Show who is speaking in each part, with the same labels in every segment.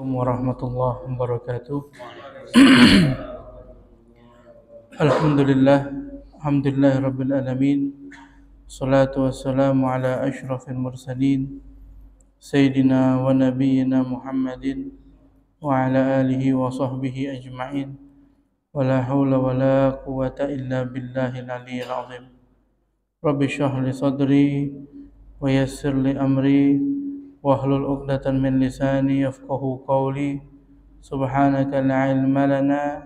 Speaker 1: Warahmatullahi wabarakatuh. Alhamdulillah, alhamdulillah rabbil alamin. Salatu wassalamu ala asyrafil mursalin sayyidina wa nabiyyina Muhammadin wa ala alihi wa sahbihi ajma'in. Wa la hawla wa la quwwata illa billahil aliyyil azim. Rabbi shrah li sadri wa yassir li amri wahlul 'uqdatam min lisani yafqahu qawli. Subhanaka la ilma lana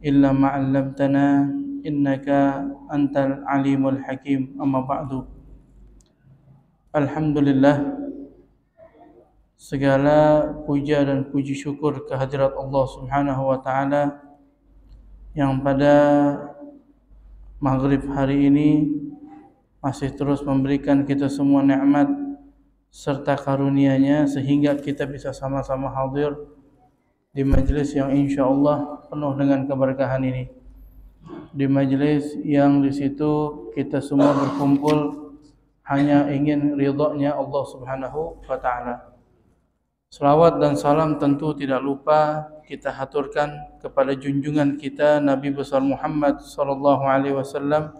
Speaker 1: illa ma 'allamtana innaka antal alimul hakim. Amma ba'du. Alhamdulillah, segala puja dan puji syukur kehadirat Allah Subhanahu wa taala yang pada maghrib hari ini masih terus memberikan kita semua nikmat serta karunia-Nya sehingga kita bisa sama-sama hadir di majelis yang insyaallah penuh dengan keberkahan ini. Di majelis yang di situ kita semua berkumpul hanya ingin ridha-Nya Allah Subhanahu wa taala. Selawat dan salam tentu tidak lupa kita haturkan kepada junjungan kita Nabi besar Muhammad sallallahu alaihi wasallam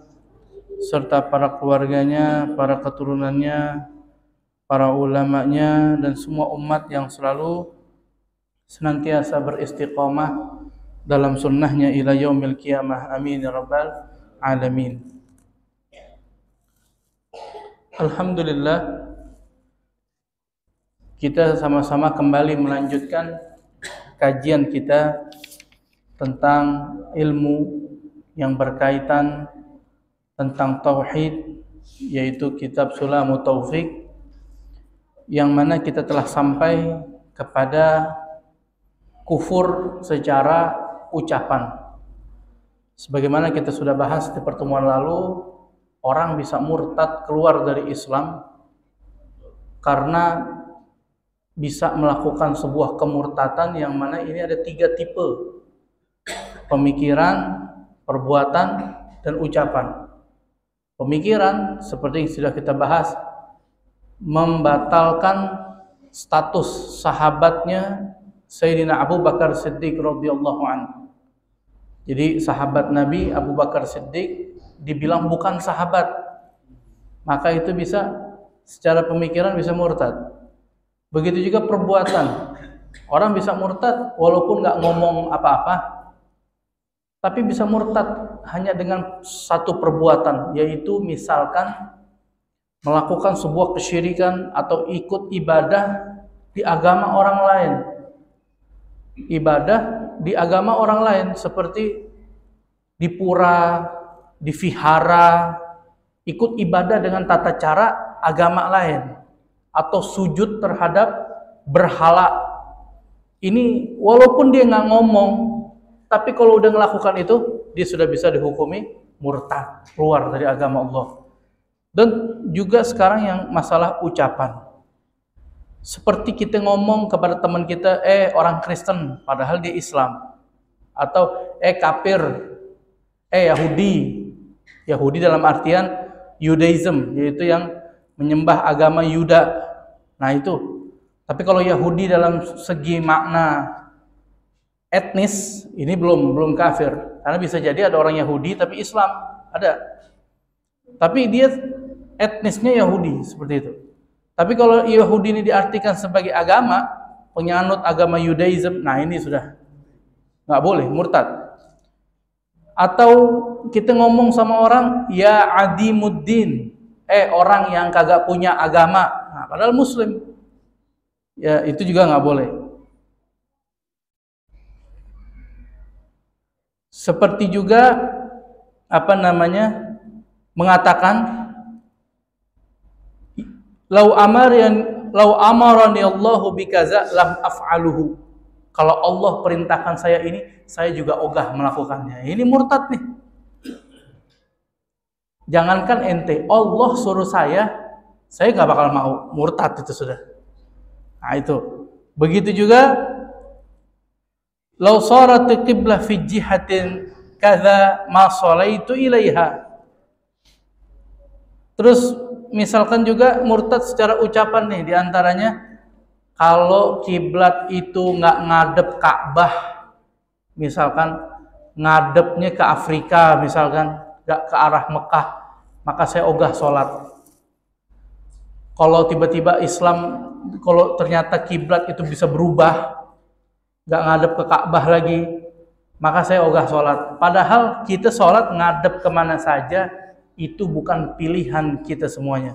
Speaker 1: serta para keluarganya, para keturunannya, para ulamanya dan semua umat yang selalu senantiasa beristiqamah dalam sunnahnya ila yaumil qiyamah. Amin ya rabbal alamin. Alhamdulillah, kita sama-sama kembali melanjutkan kajian kita tentang ilmu yang berkaitan tentang tauhid, yaitu kitab Sulamut Taufiq, yang mana kita telah sampai kepada kufur secara ucapan. Sebagaimana kita sudah bahas di pertemuan lalu, orang bisa murtad keluar dari Islam karena bisa melakukan sebuah kemurtadan yang mana ini ada 3 tipe: pemikiran, perbuatan, dan ucapan. Pemikiran seperti yang sudah kita bahas, membatalkan status sahabatnya Sayyidina Abu Bakar Siddiq radhiyallahu anhu. Jadi sahabat Nabi Abu Bakar Siddiq dibilang bukan sahabat, maka itu bisa secara pemikiran bisa murtad. Begitu juga perbuatan, orang bisa murtad walaupun nggak ngomong apa-apa, tapi bisa murtad hanya dengan satu perbuatan, yaitu misalkan melakukan sebuah kesyirikan atau ikut ibadah di agama orang lain. Ibadah di agama orang lain seperti di pura, di vihara, ikut ibadah dengan tata cara agama lain, atau sujud terhadap berhala. Ini walaupun dia nggak ngomong, tapi kalau udah melakukan itu, dia sudah bisa dihukumi murtad, keluar dari agama Allah. Dan juga sekarang yang masalah ucapan, seperti kita ngomong kepada teman kita, orang Kristen, padahal dia Islam, atau kafir, Yahudi. Yahudi dalam artian Judaism, yaitu yang menyembah agama Yuda. Nah itu. Tapi kalau Yahudi dalam segi makna etnis, ini belum kafir, karena bisa jadi ada orang Yahudi tapi Islam, ada. Tapi dia etnisnya Yahudi, seperti itu. Tapi kalau Yahudi ini diartikan sebagai agama, penganut agama Judaism, nah ini sudah nggak boleh, murtad. Atau kita ngomong sama orang, ya adimuddin, orang yang kagak punya agama, nah, padahal Muslim, ya itu juga nggak boleh. Seperti juga mengatakan lau amarani Allahu bikaza lam af'aluhu. Kalau Allah perintahkan saya ini, saya juga ogah melakukannya. Ini murtad nih. Jangankan ente, Allah suruh saya nggak bakal mau. Murtad itu sudah. Nah itu. Begitu juga lau sarat qiblah fi jihatin kadza ma shalaitu ilaiha. Terus misalkan juga murtad secara ucapan nih, diantaranya Kalau kiblat itu nggak ngadep Ka'bah, misalkan ngadepnya ke Afrika, misalkan nggak ke arah Mekah, maka saya ogah sholat. Kalau tiba-tiba Islam, kalau ternyata kiblat itu bisa berubah, nggak ngadep ke Ka'bah lagi, maka saya ogah sholat. Padahal kita sholat ngadep kemana saja, itu bukan pilihan kita semuanya.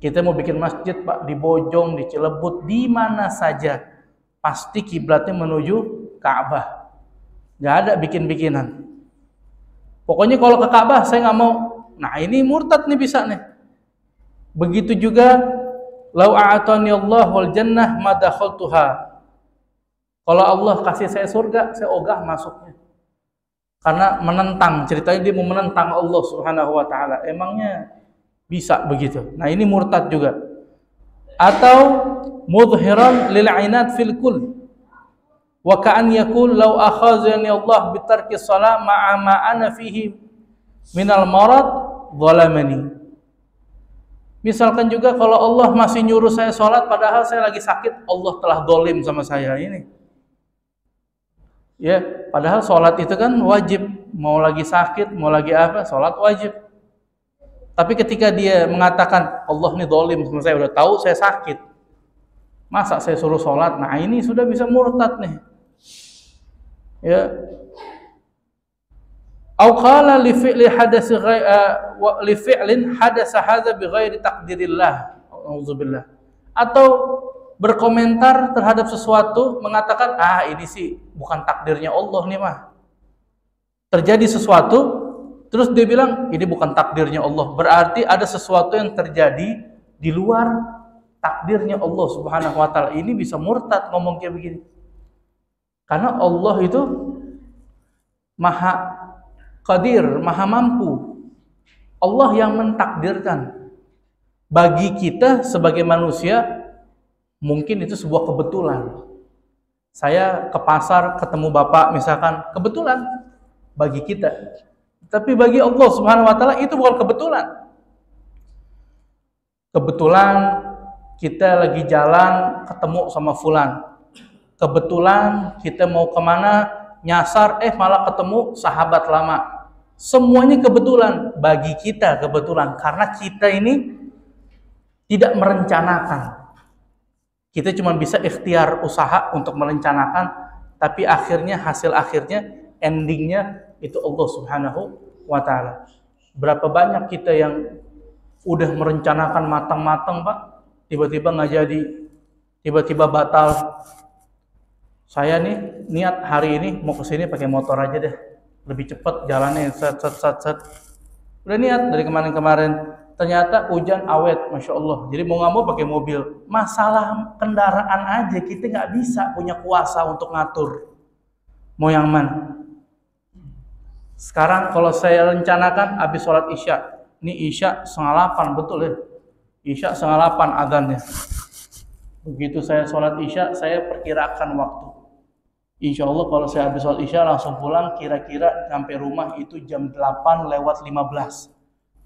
Speaker 1: Kita mau bikin masjid, Pak, di Bojong, di Cilebut, di mana saja, pasti kiblatnya menuju Ka'bah. Nggak ada bikin-bikinan. Pokoknya kalau ke Ka'bah saya nggak mau. Nah ini murtad nih bisa nih. Begitu juga, lau a'atani Allah wal jannah ma dakhaltuha. Kalau Allah kasih saya surga, saya ogah masuknya. Karena menentang, ceritanya dia mau menentang Allah Subhanahu wa taala. Emangnya bisa begitu? Nah, ini murtad juga. Atau mudhiran lil 'inad fil kull. Wa ka'an yaqul law akhazani Allah bi tarki shalah ma'a ma ana fihi minal marad zalamani. Misalkan juga kalau Allah masih nyuruh saya sholat padahal saya lagi sakit, Allah telah dolim sama saya ini. Ya, padahal sholat itu kan wajib. Mau lagi sakit, mau lagi apa, sholat wajib. Tapi ketika dia mengatakan Allah ini dolim sama saya, udah tahu saya sakit, masa saya suruh sholat? Nah ini sudah bisa murtad nih. Ya. Au qala li fi'li hadasi li fi'lin hadasa hadza bighairi taqdirillah. Auzubillah. Atau berkomentar terhadap sesuatu mengatakan ini sih bukan takdirnya Allah nih mah. Terjadi sesuatu terus dia bilang ini bukan takdirnya Allah. Berarti ada sesuatu yang terjadi di luar takdirnya Allah Subhanahu wa taala. Ini bisa murtad ngomong kayak begini. Karena Allah itu Maha Qadir, Maha Mampu. Allah yang mentakdirkan. Bagi kita sebagai manusia mungkin itu sebuah kebetulan. Saya ke pasar ketemu Bapak misalkan, kebetulan bagi kita. Tapi bagi Allah Subhanahu wa taala itu bukan kebetulan. Kebetulan kita lagi jalan ketemu sama fulan. Kebetulan kita mau kemana nyasar malah ketemu sahabat lama. Semuanya kebetulan bagi kita, kebetulan karena kita ini tidak merencanakan. Kita cuma bisa ikhtiar usaha untuk merencanakan, tapi akhirnya hasil akhirnya endingnya itu Allah Subhanahu wa taala. Berapa banyak kita yang udah merencanakan matang-matang, Pak, tiba-tiba nggak jadi, tiba-tiba batal. Saya nih niat hari ini mau ke sini pakai motor aja deh, lebih cepat jalannya, set. Udah niat dari kemarin-kemarin, ternyata hujan awet, masya Allah. Jadi mau nggak mau pakai mobil. Masalah kendaraan aja kita nggak bisa punya kuasa untuk ngatur mau yang mana. Sekarang kalau saya rencanakan habis sholat isya, ini isya 7:30 betul ya, isya 7:30 adzannya. Begitu saya sholat isya, saya perkirakan waktu. Insya Allah kalau saya habis sholat isya langsung pulang, kira-kira sampai rumah itu jam 8:15.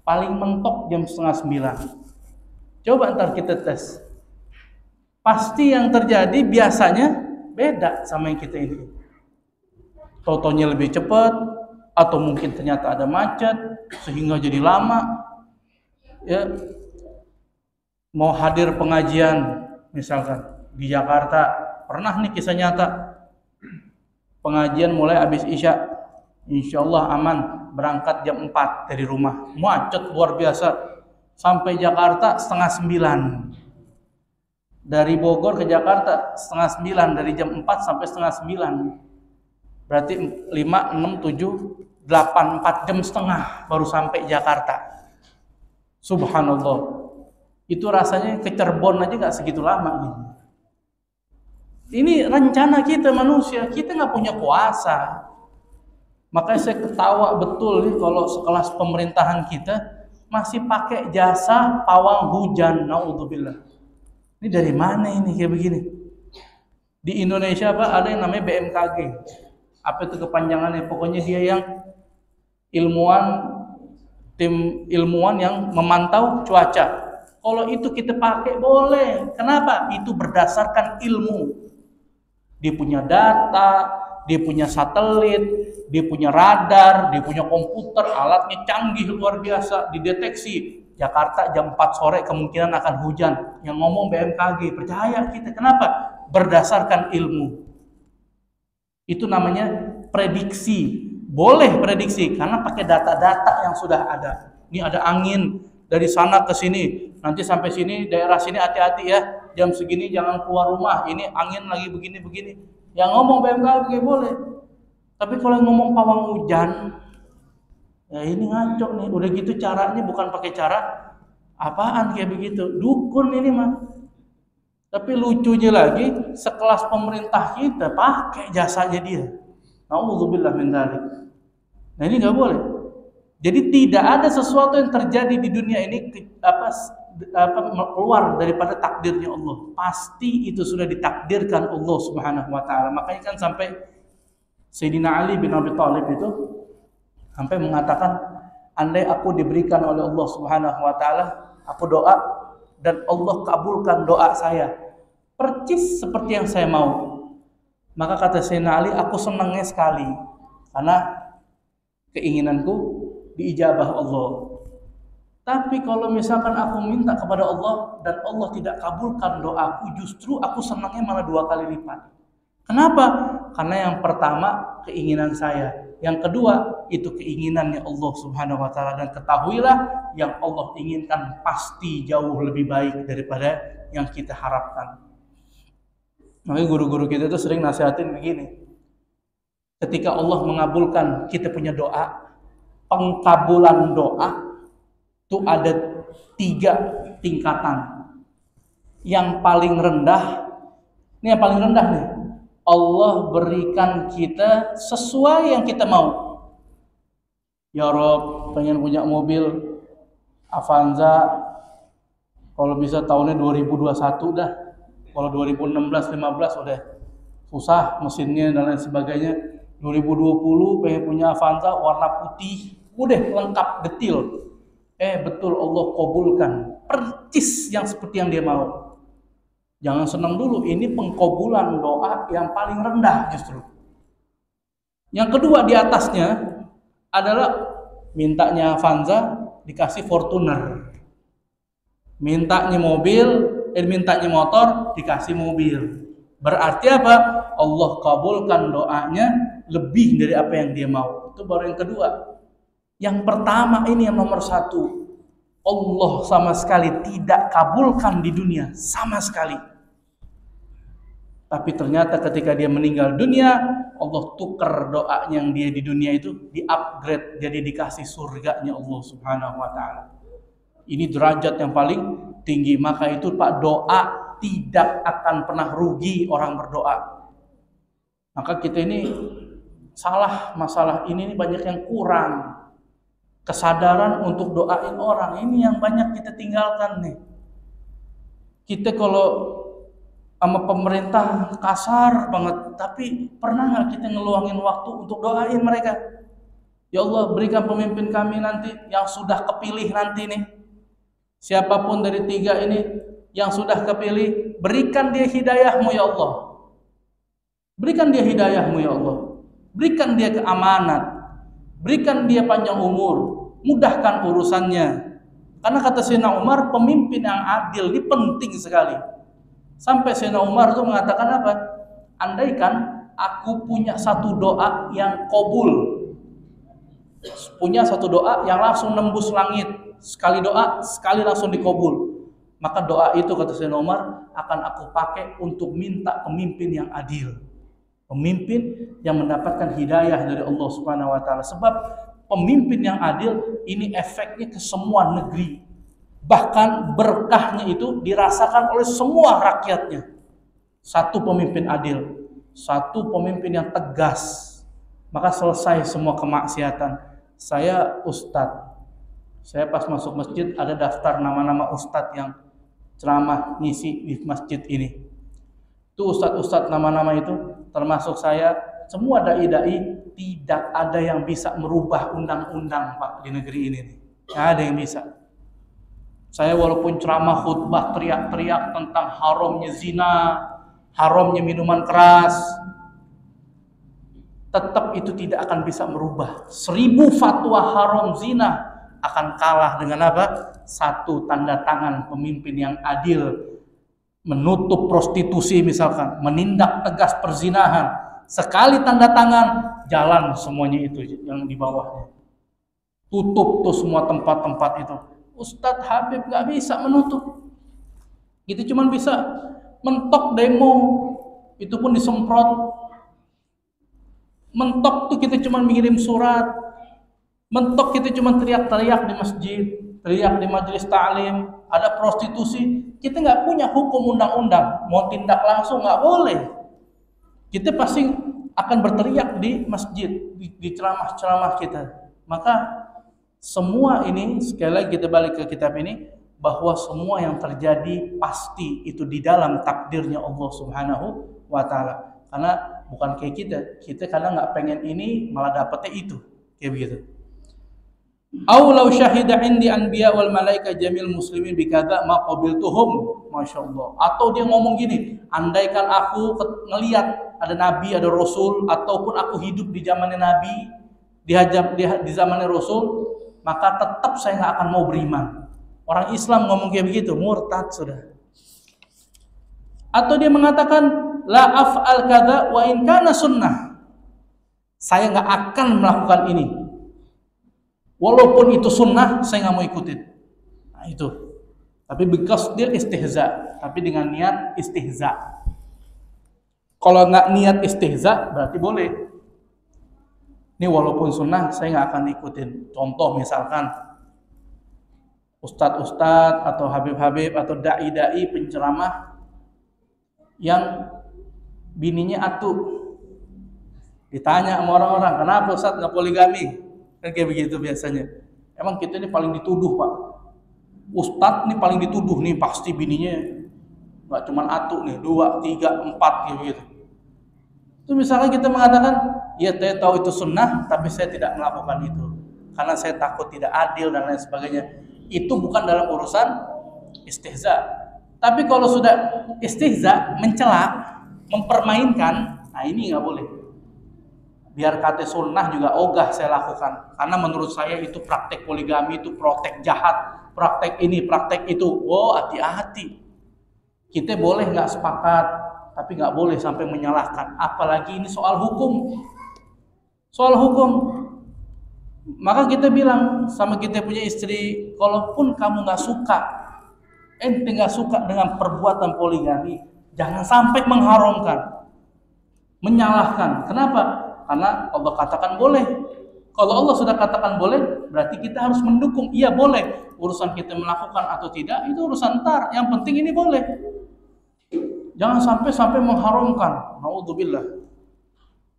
Speaker 1: Paling mentok jam 8:30. Coba ntar kita tes. Pasti yang terjadi biasanya beda sama yang kita ini. Totonya lebih cepat, atau mungkin ternyata ada macet sehingga jadi lama. Ya, mau hadir pengajian misalkan di Jakarta, pernah nih kisah nyata. Pengajian mulai habis isya, insya Allah aman, berangkat jam 4 dari rumah, macet luar biasa, sampai Jakarta 8:30. Dari Bogor ke Jakarta 8:30, dari jam 4 sampai 8:30. Berarti 5, 6, 7, 8, 4 jam setengah baru sampai Jakarta. Subhanallah. Itu rasanya ke Cirebon aja gak segitu lama gitu. Ini rencana kita manusia, kita gak punya kuasa. Makanya saya ketawa betul nih kalau sekelas pemerintahan kita masih pakai jasa pawang hujan. Naudzubillah. Ini dari mana ini kayak begini? Di Indonesia Pak ada yang namanya BMKG. Apa itu kepanjangannya? Pokoknya dia yang ilmuwan, tim ilmuwan yang memantau cuaca. Kalau itu kita pakai boleh. Kenapa? Itu berdasarkan ilmu. Dia punya data, dia punya satelit, dia punya radar, dia punya komputer, alatnya canggih luar biasa, dideteksi. Jakarta jam 4 sore kemungkinan akan hujan. Yang ngomong BMKG, percaya kita. Kenapa? Berdasarkan ilmu. Itu namanya prediksi. Boleh prediksi karena pakai data-data yang sudah ada. Ini ada angin dari sana ke sini. Nanti sampai sini, daerah sini hati-hati ya. Jam segini jangan keluar rumah. Ini angin lagi begini-begini. Yang ngomong BMKG boleh. Tapi kalau ngomong pawang hujan, ya ini ngaco nih. Udah gitu caranya bukan pakai cara apaan kayak begitu. Dukun ini mah. Tapi lucunya lagi, sekelas pemerintah kita pakai jasanya dia. Nauzubillah min dzalik. Nah ini nggak boleh. Jadi tidak ada sesuatu yang terjadi di dunia ini keluar daripada takdirnya Allah. Pasti itu sudah ditakdirkan Allah Subhanahu wa taala. Makanya kan sampai Sayyidina Ali bin Abi Thalib itu sampai mengatakan, andai aku diberikan oleh Allah Subhanahu wa taala, aku doa dan Allah kabulkan doa saya percis seperti yang saya mau, maka kata Sayyidina Ali, aku senangnya sekali karena keinginanku diijabah Allah. Tapi kalau misalkan aku minta kepada Allah dan Allah tidak kabulkan doaku, justru aku senangnya malah 2 kali lipat. Kenapa? Karena yang pertama keinginan saya, yang kedua itu keinginannya Allah Subhanahu wa taala, dan ketahuilah yang Allah inginkan pasti jauh lebih baik daripada yang kita harapkan. Makanya guru-guru kita itu sering nasihatin begini. Ketika Allah mengabulkan kita punya doa, pengkabulan doa itu ada 3 tingkatan. Yang paling rendah, ini yang paling rendah nih, Allah berikan kita sesuai yang kita mau. Ya Rob, pengen punya mobil Avanza, kalau bisa tahunnya 2021 dah. Kalau 2016-15 udah susah mesinnya dan lain sebagainya. 2020 pengen punya Avanza warna putih, udah lengkap detil. Betul, Allah kabulkan percis yang seperti yang dia mau. Jangan senang dulu, ini pengkabulan doa yang paling rendah justru. Yang kedua di atasnya adalah mintanya Avanza dikasih Fortuner. Mintanya mobil, mintanya motor dikasih mobil. Berarti apa? Allah kabulkan doanya lebih dari apa yang dia mau. Itu baru yang kedua. Yang pertama ini yang nomor 1. Allah sama sekali tidak kabulkan di dunia, sama sekali. Tapi ternyata ketika dia meninggal dunia, Allah tukar doa yang dia di dunia itu, di-upgrade jadi dikasih surganya Allah Subhanahu wa taala. Ini derajat yang paling tinggi. Maka itu Pak, doa tidak akan pernah rugi orang berdoa. Maka kita ini salah masalah ini banyak yang kurang. Kesadaran untuk doain orang ini yang banyak kita tinggalkan nih. Kita kalau sama pemerintah kasar banget, tapi pernah nggak kita ngeluangin waktu untuk doain mereka? Ya Allah, berikan pemimpin kami nanti yang sudah kepilih nanti nih. Siapapun dari 3 ini yang sudah kepilih, berikan dia hidayahmu ya Allah. Berikan dia hidayahmu ya Allah. Berikan dia keamanan. Berikan dia panjang umur. Mudahkan urusannya. Karena kata Sayyidina Umar, pemimpin yang adil ini penting sekali. Sampai Sayyidina Umar itu mengatakan apa? Andaikan aku punya satu doa yang kabul, punya satu doa yang langsung nembus langit, sekali doa sekali langsung dikabul, maka doa itu kata Sayyidina Umar akan aku pakai untuk minta pemimpin yang adil, pemimpin yang mendapatkan hidayah dari Allah Subhanahu wa taala. Sebab pemimpin yang adil ini efeknya ke semua negeri. Bahkan berkahnya itu dirasakan oleh semua rakyatnya. Satu pemimpin adil, satu pemimpin yang tegas, maka selesai semua kemaksiatan. Saya ustadz, saya pas masuk masjid ada daftar nama-nama ustadz yang ceramah ngisi di masjid ini. Itu ustadz-ustadz nama-nama itu termasuk saya, semua dai-dai, tidak ada yang bisa merubah undang-undang Pak di negeri ini. Nggak ada yang bisa. Saya walaupun ceramah khutbah teriak-teriak tentang haramnya zina, haramnya minuman keras, tetap itu tidak akan bisa merubah. 1000 fatwa haram zina akan kalah dengan apa? Satu tanda tangan pemimpin yang adil, menutup prostitusi misalkan, menindak tegas perzinahan. Sekali tanda tangan, jalan semuanya itu yang di bawahnya. Tutup tuh semua tempat-tempat itu. Ustadz Habib nggak bisa menutup. Itu cuma bisa mentok demo, itu pun disemprot. Mentok tuh kita cuma mengirim surat. Mentok kita cuma teriak-teriak di masjid, teriak di majelis ta'lim, ada prostitusi. Kita nggak punya hukum undang-undang, mau tindak langsung nggak boleh. Kita pasti akan berteriak di masjid, di ceramah-ceramah kita. Maka semua ini, sekali lagi kita balik ke kitab ini, bahwa semua yang terjadi pasti itu di dalam takdirnya Allah Subhanahu wa Ta'ala. Karena bukan kayak kita kadang nggak pengen ini malah dapetnya itu, kayak begitu. Au law syahida indi anbiya wal malaika jamil muslimin bikadza ma qabiltuhum, masyaallah. Atau dia ngomong gini, andaikan aku ngelihat ada nabi, ada rasul, ataupun aku hidup di zamannya nabi, di zamannya rasul, maka tetap saya nggak akan mau beriman. Orang Islam ngomong kayak begitu, murtad sudah. Atau dia mengatakan la af'al kadza wa in kana sunnah. Saya nggak akan melakukan ini. Walaupun itu sunnah, saya nggak mau ikutin. Nah itu. Tapi because dia istihza, tapi dengan niat istihza. Kalau nggak niat istihza, berarti boleh. Ini walaupun sunnah, saya nggak akan ikutin. Contoh misalkan, ustadz-ustadz atau habib-habib atau dai-dai penceramah yang bininya atu. Ditanya sama orang-orang, kenapa ustadz nggak poligami? Kan kayak begitu biasanya. Emang kita ini paling dituduh, Pak. Ustadz ini paling dituduh nih, pasti bininya nggak cuma atu nih, 2, 3, 4 kayak begitu. Itu misalnya kita mengatakan, ya saya tahu itu sunnah, tapi saya tidak melakukan itu karena saya takut tidak adil dan lain sebagainya. Itu bukan dalam urusan istihza. Tapi kalau sudah istihza, mencela, mempermainkan, nah ini nggak boleh. Biar kata sunnah juga ogah saya lakukan, karena menurut saya itu praktek poligami itu praktek jahat, praktek ini, praktek itu. Oh, hati-hati. Kita boleh nggak sepakat, tapi nggak boleh sampai menyalahkan. Apalagi ini soal hukum. Soal hukum. Maka kita bilang sama kita punya istri, kalaupun kamu nggak suka, ente nggak suka dengan perbuatan poligami, jangan sampai mengharamkan, menyalahkan. Kenapa? Karena Allah katakan boleh. Kalau Allah sudah katakan boleh, berarti kita harus mendukung. Iya boleh. Urusan kita melakukan atau tidak, itu urusan ntar. Yang penting ini boleh. Jangan sampai mengharamkan. Naudzubillah.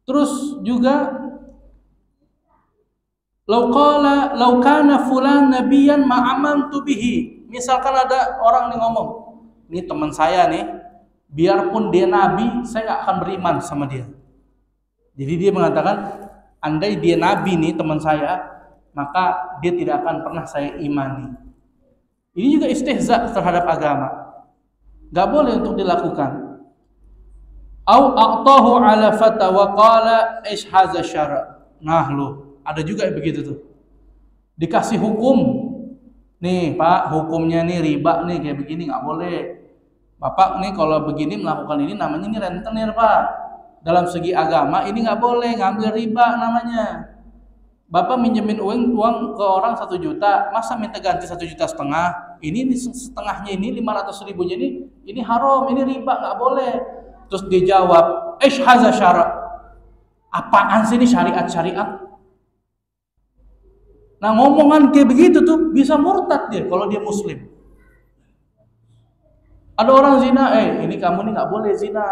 Speaker 1: Terus juga, law kana fulan nabiyan ma amantu bihi. Misalkan ada orang nih ngomong, ini teman saya nih, biarpun dia nabi, saya nggak akan beriman sama dia. Jadi dia mengatakan, andai dia nabi nih teman saya, maka dia tidak akan pernah saya imani. Ini juga istihza terhadap agama. Gak boleh untuk dilakukan. Au aqtahu ala fata wa qala ish hadza syara. Nah loh, ada juga begitu tuh. Dikasih hukum. Nih Pak, hukumnya nih riba nih kayak begini, nggak boleh. Bapak nih kalau begini melakukan ini namanya ini rentenir Pak. Dalam segi agama ini nggak boleh ngambil riba namanya. Bapak minjemin uang ke orang 1 juta, masa minta ganti 1,5 juta? Ini setengahnya ini 500.000 ini haram, ini riba, nggak boleh. Terus dia jawab, hadza syara. Apaan sih ini syariat? Nah ngomongan kayak begitu tuh bisa murtad dia kalau dia muslim. Ada orang zina, ini kamu nih nggak boleh zina.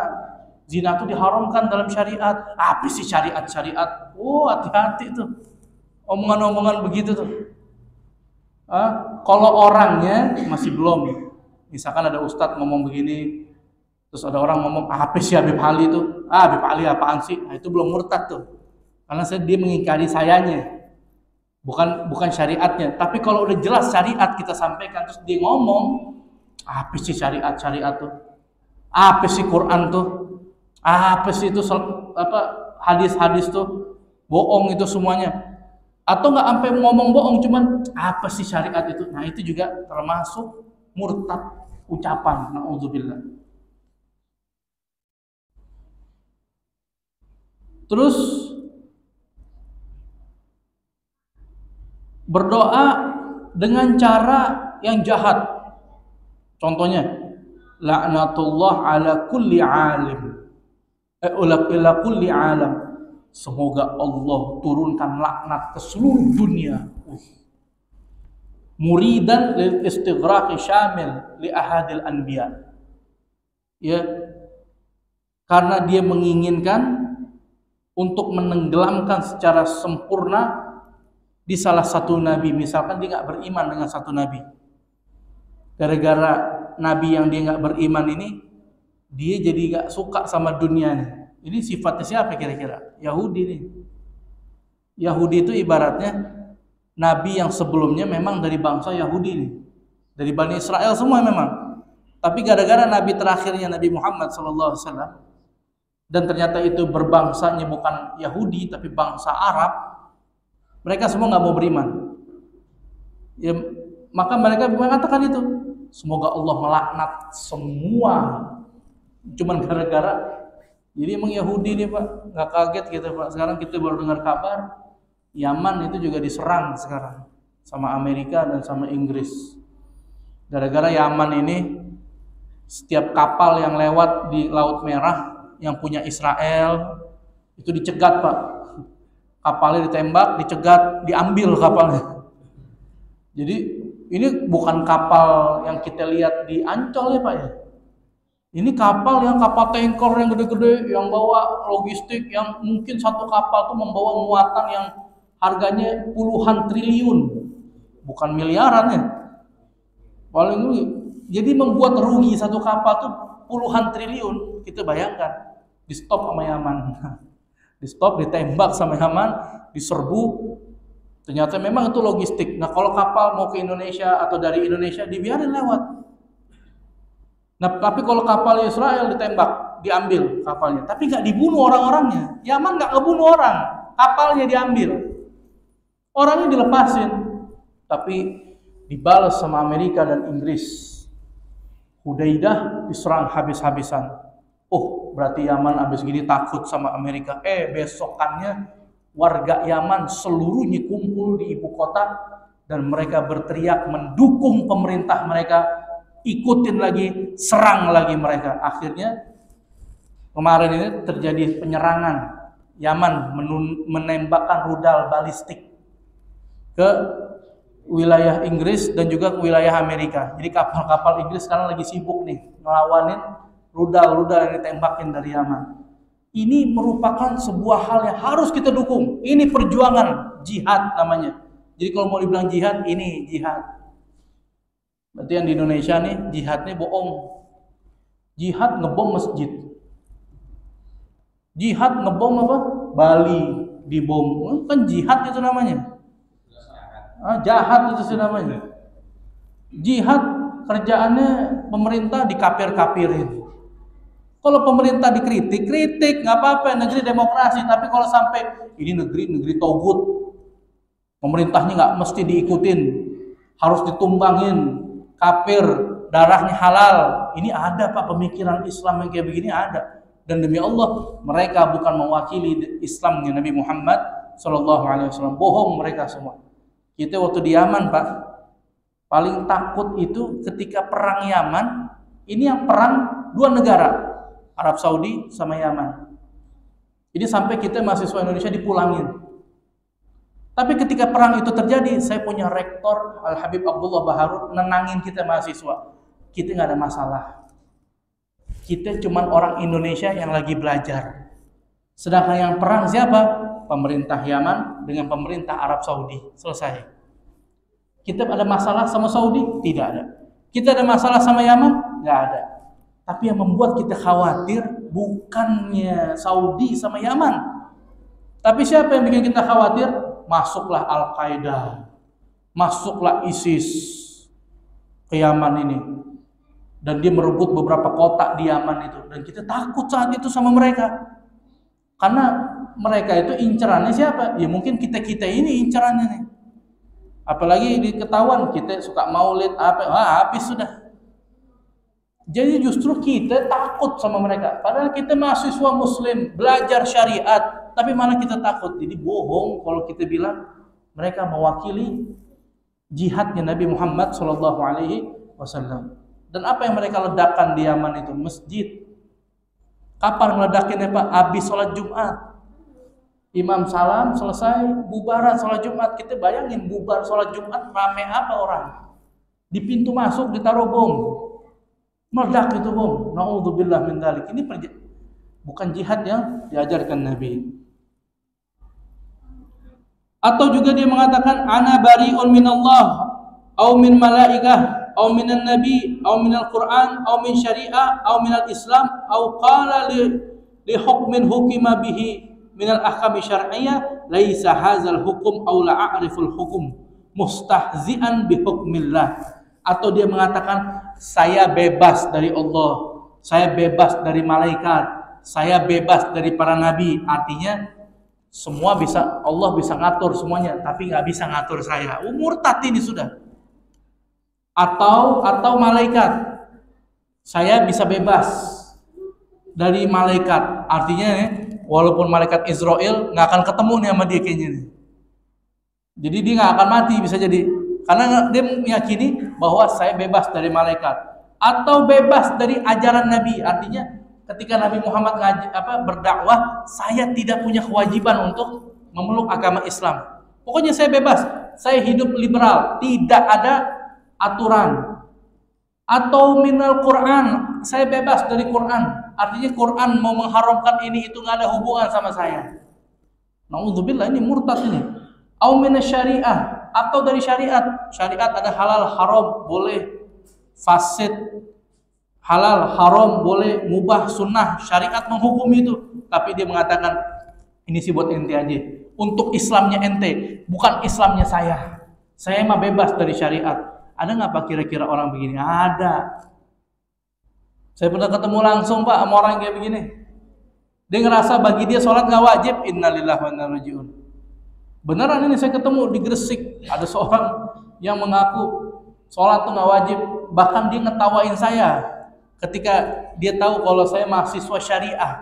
Speaker 1: Zina itu diharamkan dalam syariat. Apa sih syariat? Oh, hati-hati tuh. Omongan-omongan begitu tuh. Kalau orangnya masih belum. Misalkan ada ustadz ngomong begini, terus ada orang ngomong, apa sih Habib Ali itu? Habib Ali apaan sih? Nah, itu belum murtad tuh. Karena dia mengingkari sayanya. bukan syariatnya. Tapi kalau udah jelas syariat kita sampaikan, terus dia ngomong, apa sih syariat tuh? Apa sih Quran tuh? Apa sih itu hadis-hadis tuh? Bohong itu semuanya. Atau nggak sampai ngomong bohong, cuman apa sih syariat itu? Nah itu juga termasuk murtad ucapan. Na'udzubillah. Terus berdoa dengan cara yang jahat. Contohnya, laknatullah ala kulli alim. Ila kulli alam. Semoga Allah turunkan laknat ke seluruh dunia. Muridan lil istighraqi syamil li ahadil anbiya. Ya. Karena dia menginginkan untuk menenggelamkan secara sempurna di salah satu nabi. Misalkan dia nggak beriman dengan satu nabi, gara-gara nabi yang dia nggak beriman ini, dia jadi nggak suka sama dunia nih. Ini sifatnya siapa kira-kira? Yahudi nih. Yahudi itu ibaratnya nabi yang sebelumnya memang dari bangsa Yahudi nih, dari Bani Israel semua memang. Tapi gara-gara nabi terakhirnya Nabi Muhammad SAW, dan ternyata itu berbangsanya bukan Yahudi tapi bangsa Arab, mereka semua nggak mau beriman. Ya, maka mereka mengatakan itu, semoga Allah melaknat semua. Cuman gara-gara, jadi emang Yahudi nih Pak, nggak kaget kita Pak. Sekarang kita baru dengar kabar Yaman itu juga diserang sekarang sama Amerika dan sama Inggris. Gara-gara Yaman ini setiap kapal yang lewat di Laut Merah yang punya Israel itu dicegat Pak, kapalnya ditembak, dicegat, diambil kapalnya. Jadi ini bukan kapal yang kita lihat di Ancol ya Pak ya. Ini kapal tanker yang gede-gede, yang bawa logistik, yang mungkin satu kapal tuh membawa muatan yang harganya puluhan triliun, bukan miliaran ya. Paling rugi. Jadi membuat rugi satu kapal tuh puluhan triliun. Kita bayangkan, di stop sama Yaman, di stop, ditembak sama Yaman, diserbu. Ternyata memang itu logistik. Nah kalau kapal mau ke Indonesia atau dari Indonesia dibiarin lewat. Nah tapi kalau kapal Israel ditembak, diambil kapalnya, tapi nggak dibunuh orang-orangnya. Yaman nggak ngebunuh orang, kapalnya diambil, orangnya dilepasin, tapi dibalas sama Amerika dan Inggris. Hudaidah diserang habis-habisan. Oh, berarti Yaman habis gini takut sama Amerika. Besokannya warga Yaman seluruhnya kumpul di ibu kota dan mereka berteriak mendukung pemerintah mereka, ikutin lagi, serang lagi mereka. Akhirnya kemarin ini terjadi penyerangan. Yaman menembakkan rudal balistik ke wilayah Inggris dan juga ke wilayah Amerika. Jadi kapal-kapal Inggris sekarang lagi sibuk nih ngelawanin rudal-rudal yang ditembakin dari Yaman. Ini merupakan sebuah hal yang harus kita dukung. Ini perjuangan, jihad namanya. Jadi kalau mau dibilang jihad, ini jihad. Berarti yang di Indonesia nih jihadnya bohong. Jihad ngebom masjid. Jihad ngebom apa? Bali dibom. Kan jihad itu namanya. Jahat itu sih namanya. Jihad kerjaannya pemerintah dikapir-kapirin. Kalau pemerintah dikritik, kritik nggak apa-apa, negeri demokrasi. Tapi kalau sampai ini negeri togut, pemerintahnya nggak mesti diikutin, harus ditumbangin, kafir, darahnya halal. Ini ada Pak pemikiran Islam yang kayak begini ada. Dan demi Allah mereka bukan mewakili Islamnya Nabi Muhammad SAW. Bohong mereka semua. Kita waktu di Yaman Pak, paling takut itu ketika perang Yaman. Ini yang perang dua negara, Arab Saudi sama Yaman. Jadi sampai kita mahasiswa Indonesia dipulangin. Tapi ketika perang itu terjadi, saya punya rektor Al Habib Abdullah Baharud nenangin kita mahasiswa. Kita nggak ada masalah. Kita cuman orang Indonesia yang lagi belajar. Sedangkan yang perang siapa? Pemerintah Yaman dengan pemerintah Arab Saudi. Selesai. Kita ada masalah sama Saudi? Tidak ada. Kita ada masalah sama Yaman? Nggak ada. Tapi yang membuat kita khawatir bukannya Saudi sama Yaman. Tapi siapa yang bikin kita khawatir? masuklah Al-Qaeda, masuklah ISIS ke Yaman ini. Dan dia merebut beberapa kota di Yaman itu. Dan kita takut saat itu sama mereka. Karena mereka itu incerannya siapa? Ya mungkin kita-kita ini incerannya nih. Apalagi diketahuan kita suka maulid habis sudah. Jadi justru kita takut sama mereka. Padahal kita mahasiswa muslim, belajar syariat, tapi malah kita takut. Jadi bohong kalau kita bilang mereka mewakili jihadnya Nabi Muhammad SAW. Dan apa yang mereka ledakan di Yaman itu? Masjid. Kapan meledakinnya Pak? Habis sholat Jumat. Imam salam, selesai, bubaran sholat Jumat. Kita bayangin bubar sholat Jumat, rame apa orang? Di pintu masuk ditaruh bom. Meledak itu bom. Na'udzubillah min dzalik. Ini bukan jihad yang diajarkan Nabi. Atau juga dia mengatakan ana bari'un minallah au min malaikah au minan nabi au minal Qur'an au min syariah au minal Islam au qala li hukmin hukima bihi minal ahkami syar'iyyah laisa hadzal hukum au la a'riful hukum mustahzi'an bi hukmillah. Atau dia mengatakan saya bebas dari Allah, saya bebas dari malaikat, saya bebas dari para nabi. Artinya semua bisa, Allah bisa ngatur semuanya, tapi nggak bisa ngatur saya. Murtad ini sudah. Atau malaikat, saya bisa bebas dari malaikat. Artinya walaupun malaikat Israel nggak akan ketemu nih sama dia kayaknya nih. Jadi dia nggak akan mati bisa jadi, karena dia meyakini bahwa saya bebas dari malaikat. Atau bebas dari ajaran Nabi. Artinya ketika Nabi Muhammad berdakwah, saya tidak punya kewajiban untuk memeluk agama Islam. Pokoknya saya bebas, saya hidup liberal, tidak ada aturan. Atau minal Quran, saya bebas dari Quran. Artinya Quran mau mengharamkan ini itu nggak ada hubungan sama saya. Na'udzubillah, ini murtad ini. Au minas syariah, atau dari syariat. Syariat ada halal, haram, boleh, fasid, halal, haram, boleh, mubah, sunnah. Syariat menghukum itu. Tapi dia mengatakan ini sih buat ente aja. Untuk Islamnya ente, bukan Islamnya saya. Saya mah bebas dari syariat. Ada nggak Pak kira-kira orang begini? Ada. Saya pernah ketemu langsung Pak sama orang kayak begini. Dia ngerasa bagi dia sholat nggak wajib. Innalillahi wa inna ilaihi raji'un. Beneran ini saya ketemu di Gresik. Ada seorang yang mengaku sholat tuh nggak wajib. Bahkan dia ngetawain saya ketika dia tahu kalau saya mahasiswa syariah,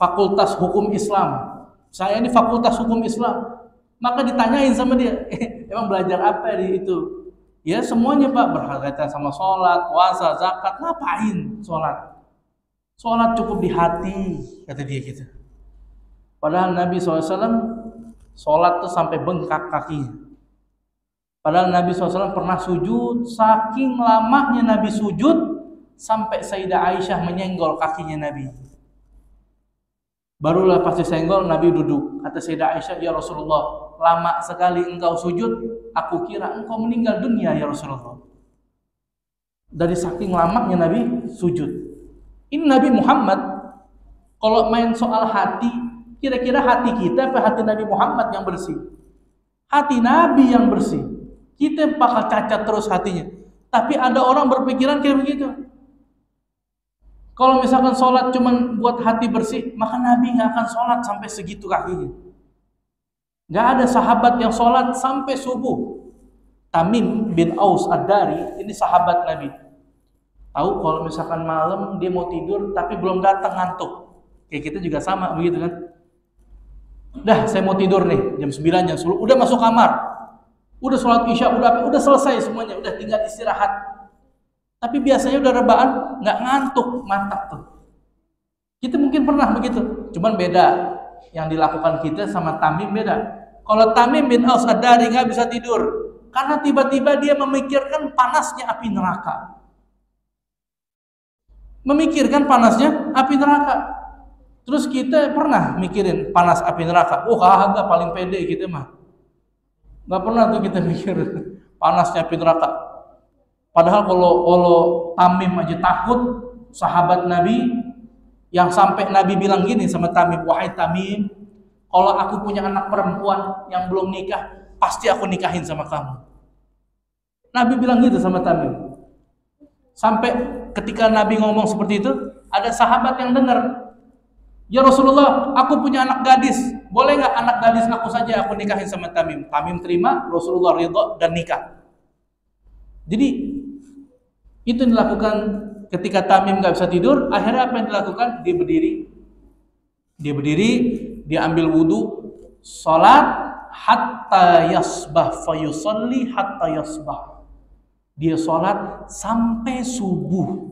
Speaker 1: Fakultas Hukum Islam. Saya ini Fakultas Hukum Islam. Maka ditanyain sama dia, emang belajar apa di itu? Ya semuanya Pak, berkaitan sama sholat, puasa, zakat. Ngapain sholat? Sholat cukup di hati, kata dia gitu. Padahal Nabi SAW sholat tuh sampai bengkak kakinya. Padahal Nabi SAW pernah sujud, saking lamanya Nabi sujud sampai Sayyidah Aisyah menyenggol kakinya Nabi. Barulah pasti senggol, Nabi duduk. Kata Sayyidah Aisyah, ya Rasulullah, lama sekali engkau sujud, aku kira engkau meninggal dunia ya Rasulullah. Dari saking lamanya Nabi sujud. Ini Nabi Muhammad. Kalau main soal hati, kira-kira hati kita apa hati Nabi Muhammad yang bersih? Hati Nabi yang bersih. Kita bakal cacat terus hatinya. Tapi ada orang berpikiran kayak begitu. Kalau misalkan sholat cuma buat hati bersih, maka Nabi nggak akan sholat sampai segitu kakinya. Nggak ada sahabat yang sholat sampai subuh. Tamim bin Aus Ad-Dari, ini sahabat Nabi. Tahu kalau misalkan malam dia mau tidur tapi belum datang ngantuk. Kayak kita juga sama begitu kan. Dah saya mau tidur nih jam 9, jam 10, udah masuk kamar. Udah sholat isya, udah selesai semuanya, udah tinggal istirahat. Tapi biasanya udah rebaan, nggak ngantuk, mantap tuh. Kita mungkin pernah begitu, cuman beda. Yang dilakukan kita sama Tamim beda. Kalau Tamim bin Aus Ad-Dari nggak bisa tidur, karena tiba-tiba dia memikirkan panasnya api neraka. Memikirkan panasnya api neraka. Terus kita pernah mikirin panas api neraka? Oh kagak, paling pede kita mah. Nggak pernah tuh kita mikir panasnya api neraka. Padahal kalau Tamim aja takut, sahabat Nabi, yang sampai Nabi bilang gini sama Tamim, wahai Tamim, Kalau aku punya anak perempuan yang belum nikah, pasti aku nikahin sama kamu. Nabi bilang gitu sama Tamim. Sampai ketika Nabi ngomong seperti itu, ada sahabat yang dengar. Ya Rasulullah, aku punya anak gadis. Boleh nggak anak gadis aku saja aku nikahin sama Tamim? Tamim terima, Rasulullah ridho dan nikah. Jadi itu yang dilakukan ketika Tamim nggak bisa tidur. Akhirnya apa yang dilakukan? Dia berdiri, dia ambil wudu, sholat hatta yasbah, fayusalli hatta yasbah. Dia sholat sampai subuh.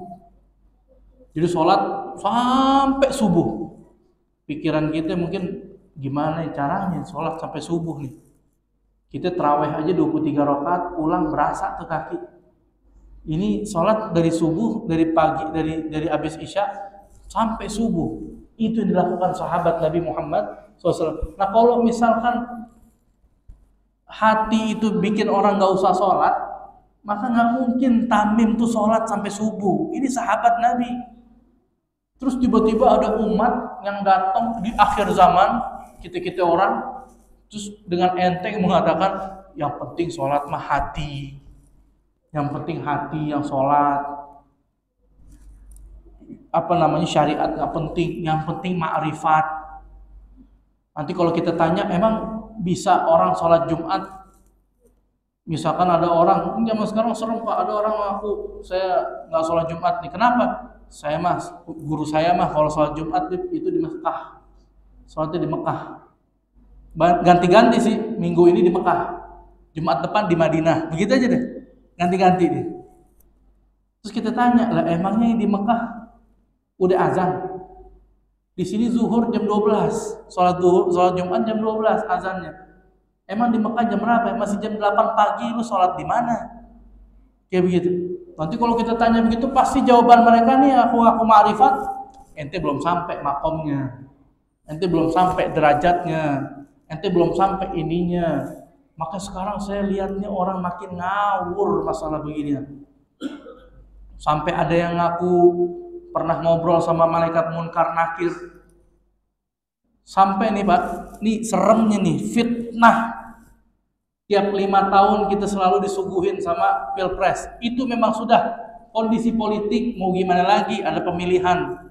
Speaker 1: Jadi sholat sampai subuh. Pikiran kita mungkin gimana caranya sholat sampai subuh nih. Kita terawih aja 23 rakaat, pulang berasa tuh kaki. Ini sholat dari subuh, dari pagi, dari habis isya sampai subuh. Itu yang dilakukan sahabat Nabi Muhammad SAW. Nah kalau misalkan hati itu bikin orang nggak usah sholat, maka nggak mungkin Tamim tuh sholat sampai subuh. Ini sahabat Nabi. Terus tiba-tiba ada umat yang datang di akhir zaman, kita orang, terus dengan enteng mengatakan yang penting sholat mah hati, yang penting hati yang sholat, apa namanya syariat nggak penting, yang penting ma'rifat. Nanti kalau kita tanya, emang bisa orang sholat Jumat? Misalkan ada orang, zaman sekarang serem Pak, ada orang ngaku saya nggak sholat Jumat nih. Kenapa? Saya mas, guru saya mah kalau sholat Jumat itu di Mekah, sholatnya di Mekah. Ganti-ganti sih, minggu ini di Mekah, Jumat depan di Madinah, begitu aja deh, ganti-ganti deh. Terus kita tanya, lah emangnya di Mekah udah azan? Di sini zuhur jam 12, sholat Jumat jam 12 azannya. Emang di Mekah jam berapa? Masih jam 8 pagi, lu sholat di mana? Kayak begitu. Nanti kalau kita tanya begitu, pasti jawaban mereka nih, aku ma'rifat, ente belum sampai makomnya, ente belum sampai derajatnya, ente belum sampai ininya. Maka sekarang saya lihatnya orang makin ngawur masalah beginian. Sampai ada yang ngaku pernah ngobrol sama malaikat munkar nakir. Sampai nih Pak, nih seremnya nih, fitnah. Tiap 5 tahun kita selalu disuguhin sama pilpres. Itu memang sudah kondisi politik, mau gimana lagi, ada pemilihan.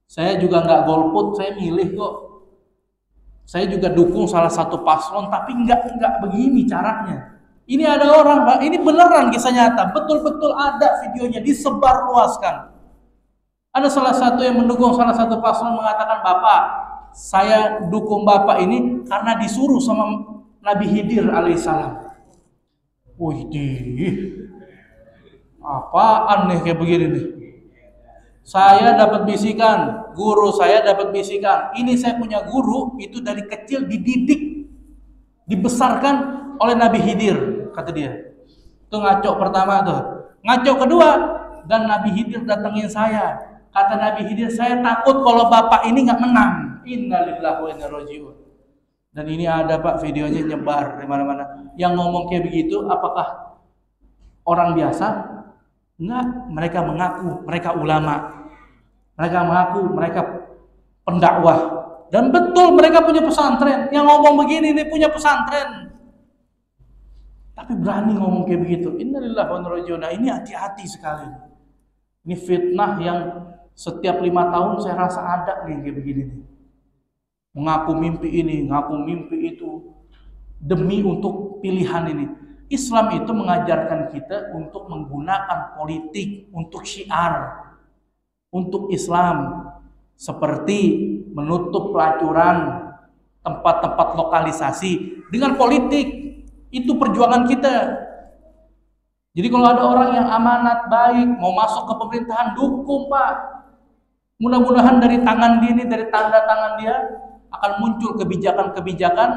Speaker 1: Saya juga nggak golput, saya milih kok. Saya juga dukung salah satu paslon, tapi nggak begini caranya. Ini ada orang Pak, ini beneran kisah nyata, betul-betul ada videonya, disebar luaskan. Ada salah satu yang mendukung salah satu paslon mengatakan, Bapak, saya dukung Bapak ini karena disuruh sama Nabi Khidir alaihissalam. Wih, apaan nih kayak begini nih? Saya dapat bisikan, guru saya dapat bisikan. Ini saya punya guru itu dari kecil dididik, dibesarkan oleh Nabi Khidir, kata dia. Itu ngaco pertama tuh. Ngaco kedua, dan Nabi Khidir datengin saya. Kata Nabi Khidir, saya takut kalau Bapak ini nggak menang. Innalillahi wa inna ilaihi raji'un. Dan ini ada Pak videonya nyebar di mana-mana. Yang ngomong kayak begitu apakah orang biasa? Enggak, mereka mengaku mereka ulama. Mereka mengaku mereka pendakwah. Dan betul mereka punya pesantren. Yang ngomong begini ini punya pesantren. Tapi berani ngomong kayak begitu. Innalillahi wa inna ilaihi raji'un. Nah, ini hati-hati sekali. Ini fitnah yang setiap 5 tahun saya rasa ada nih kayak begini nih. Mengaku mimpi ini, ngaku mimpi itu demi untuk pilihan ini. Islam itu mengajarkan kita untuk menggunakan politik untuk syiar, untuk Islam, seperti menutup pelacuran tempat-tempat lokalisasi dengan politik. Itu perjuangan kita. Jadi kalau ada orang yang amanat baik mau masuk ke pemerintahan, dukung Pak. Mudah-mudahan dari tangan dia ini, dari tanda tangan dia akan muncul kebijakan-kebijakan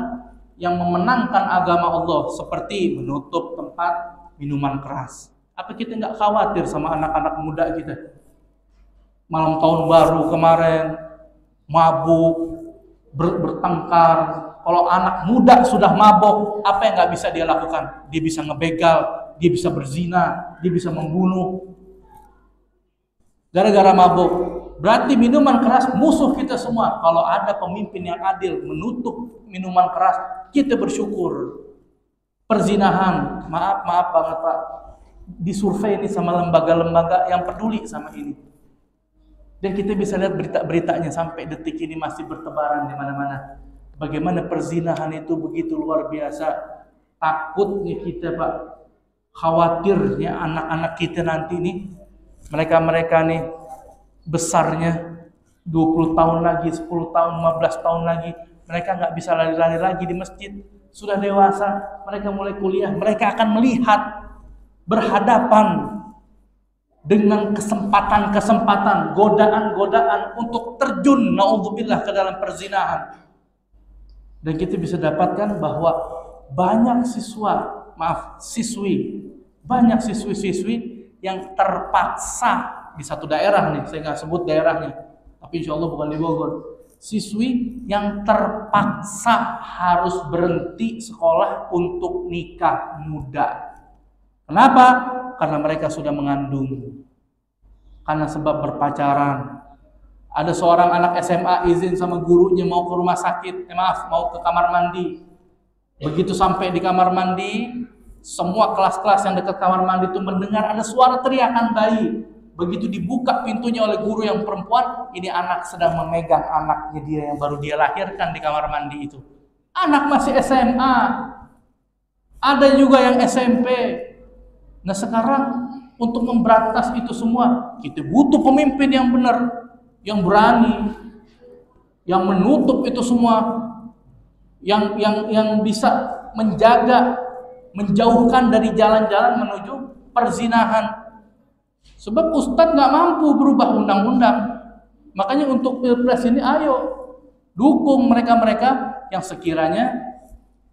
Speaker 1: yang memenangkan agama Allah, seperti menutup tempat minuman keras. Apa kita nggak khawatir sama anak-anak muda kita? Malam tahun baru kemarin mabuk, bertengkar. Kalau anak muda sudah mabuk, apa yang nggak bisa dia lakukan? Dia bisa ngebegal, dia bisa berzina, dia bisa membunuh. Gara-gara mabuk. Berarti minuman keras musuh kita semua. Kalau ada pemimpin yang adil menutup minuman keras, kita bersyukur. Perzinahan, maaf banget Pak, disurvei ini sama lembaga-lembaga yang peduli sama ini. Dan kita bisa lihat berita-beritanya sampai detik ini masih bertebaran di mana-mana. Bagaimana perzinahan itu begitu luar biasa. Takutnya kita Pak, khawatirnya anak-anak kita nanti nih, mereka nih besarnya 20 tahun lagi, 10 tahun, 15 tahun lagi, mereka nggak bisa lari-lari lagi di masjid. Sudah dewasa, mereka mulai kuliah, mereka akan melihat, berhadapan dengan kesempatan-kesempatan, godaan-godaan untuk terjun, naudzubillah, ke dalam perzinahan. Dan kita bisa dapatkan bahwa banyak banyak siswi-siswi yang terpaksa di satu daerah nih, saya nggak sebut daerahnya, tapi insya Allah bukan di Bogor. Siswi yang terpaksa harus berhenti sekolah untuk nikah muda. Kenapa? Karena mereka sudah mengandung. Karena sebab berpacaran. Ada seorang anak SMA izin sama gurunya mau ke rumah sakit, mau ke kamar mandi. Begitu sampai di kamar mandi, semua kelas-kelas yang dekat kamar mandi itu mendengar ada suara teriakan bayi. Begitu dibuka pintunya oleh guru yang perempuan, ini anak sedang memegang anaknya dia yang baru dia lahirkan di kamar mandi itu. Anak masih SMA. Ada juga yang SMP. Nah sekarang untuk memberantas itu semua, kita butuh pemimpin yang benar, yang berani, yang menutup itu semua, yang bisa menjaga, menjauhkan dari jalan-jalan menuju perzinahan. Sebab Ustadz nggak mampu berubah undang-undang. Makanya untuk Pilpres ini ayo dukung mereka-mereka yang sekiranya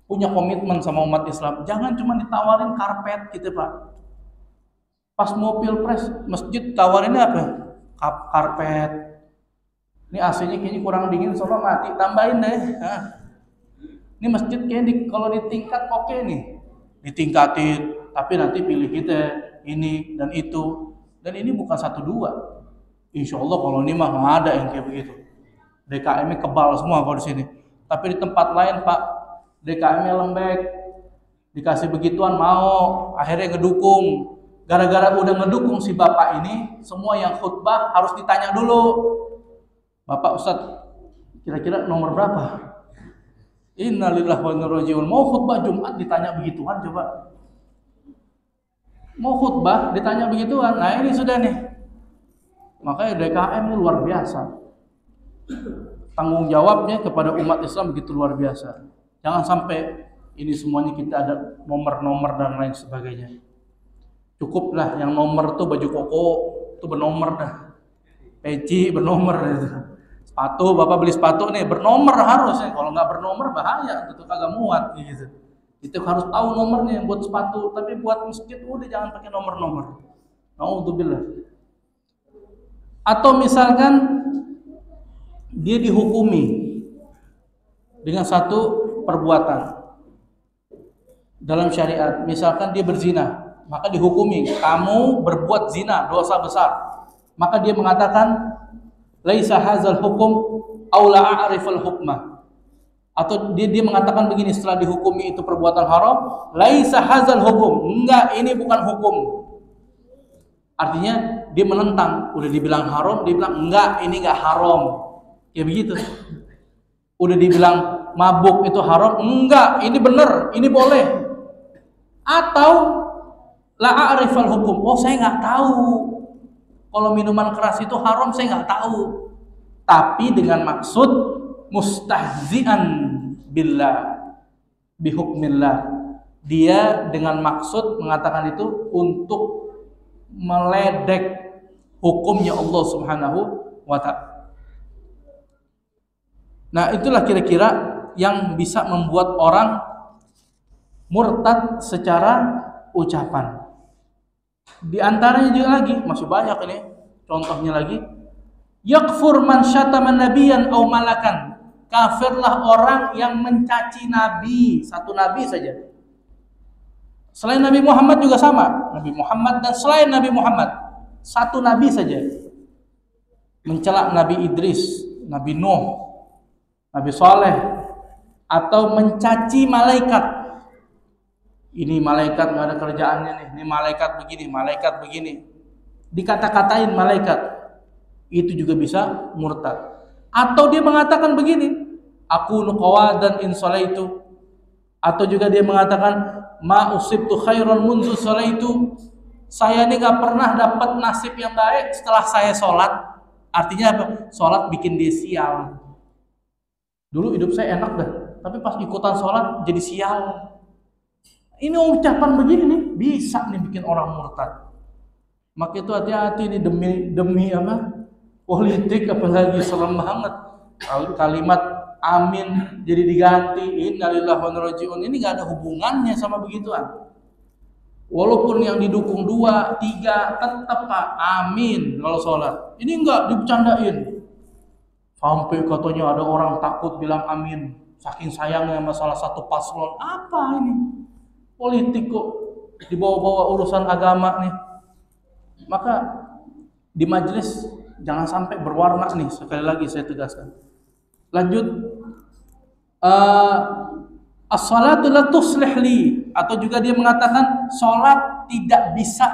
Speaker 1: punya komitmen sama umat Islam. Jangan cuma ditawarin karpet gitu Pak. Pas mau Pilpres masjid tawarinnya apa? Karpet. Ini AC-nya kayaknya kurang dingin, soalnya mati, tambahin deh. Ini masjid kayaknya kalau ditingkat oke nih, ditingkatin. Tapi nanti pilih kita ini dan itu. Dan ini bukan 1-2. Insya Allah kalau ini mah nggak ada yang kayak begitu. DKM-nya kebal semua kalau di sini. Tapi di tempat lain Pak, DKM-nya lembek. Dikasih begituan mau, akhirnya ngedukung. Gara-gara udah ngedukung si bapak ini, semua yang khutbah harus ditanya dulu. Bapak Ustadz, kira-kira nomor berapa? Innalillahi wa inna ilaihi raji'un. Mau khutbah Jumat ditanya begituan coba. Mau khutbah ditanya begituan. Nah ini sudah nih. Makanya DKM ini luar biasa. Tanggung jawabnya kepada umat Islam begitu luar biasa. Jangan sampai ini semuanya kita ada nomor-nomor dan lain sebagainya. Cukuplah yang nomor tuh baju koko tuh bernomor dah. Peci bernomor gitu. Sepatu, Bapak beli sepatu nih bernomor harusnya. Kalau nggak bernomor bahaya, itu kagak muat gitu. Itu harus tahu nomornya buat sepatu, tapi buat masjid udah jangan pakai nomor-nomor. Naudzubillah. Atau misalkan dia dihukumi dengan satu perbuatan dalam syariat, misalkan dia berzina, maka dihukumi, kamu berbuat zina, dosa besar. Maka dia mengatakan, laisa hadzal hukum aw la a'rifal hukmah. Atau dia mengatakan begini setelah dihukumi itu perbuatan haram, laisa hadzal hukum, enggak, ini bukan hukum. Artinya dia menentang, udah dibilang haram, dia bilang enggak, ini enggak haram. Ya begitu. Udah dibilang mabuk itu haram, enggak, ini benar, ini boleh. Atau la a'rifal hukum, oh saya enggak tahu. Kalau minuman keras itu haram, saya enggak tahu. Tapi dengan maksud mustahzi'an billah bihukmillah, dia dengan maksud mengatakan itu untuk meledek hukumnya Allah Subhanahu wa ta'ala. Nah itulah kira-kira yang bisa membuat orang murtad secara ucapan. Di antaranya juga lagi, masih banyak ini contohnya lagi, yakfur man syatama nabiyan aw malakan. Kafirlah orang yang mencaci nabi, satu nabi saja. Selain Nabi Muhammad juga sama, Nabi Muhammad dan selain Nabi Muhammad, satu nabi saja. mencela Nabi Idris, Nabi Nuh, Nabi Saleh, atau mencaci malaikat. Ini malaikat nggak ada kerjaannya nih, ini malaikat begini, dikata-katain malaikat, itu juga bisa murtad. Atau dia mengatakan begini, aku nuqawadan in salaitu, atau juga dia mengatakan ma usibtu khairan munzu salaitu, saya ini gak pernah dapat nasib yang baik setelah saya sholat. Artinya apa? Sholat bikin dia sial. Dulu hidup saya enak dah, tapi pas ikutan sholat jadi sial. Ini ucapan begini nih bisa nih bikin orang murtad. Maka itu hati-hati nih demi apa? Politik, apalagi serem banget. Kalimat amin jadi diganti innalillahi wa inna ilaihi raji'un. Ini gak ada hubungannya sama begituan. Walaupun yang didukung 2, 3 tetap Pak amin kalau sholat. Ini enggak dibercandain. Sampai katanya ada orang takut bilang amin saking sayangnya sama salah satu paslon. Apa ini? Politik kok dibawa-bawa urusan agama nih. Maka di majelis jangan sampai berwarna nih, sekali lagi saya tegaskan. Lanjut, as-salatu la tuslih li, atau juga dia mengatakan salat tidak bisa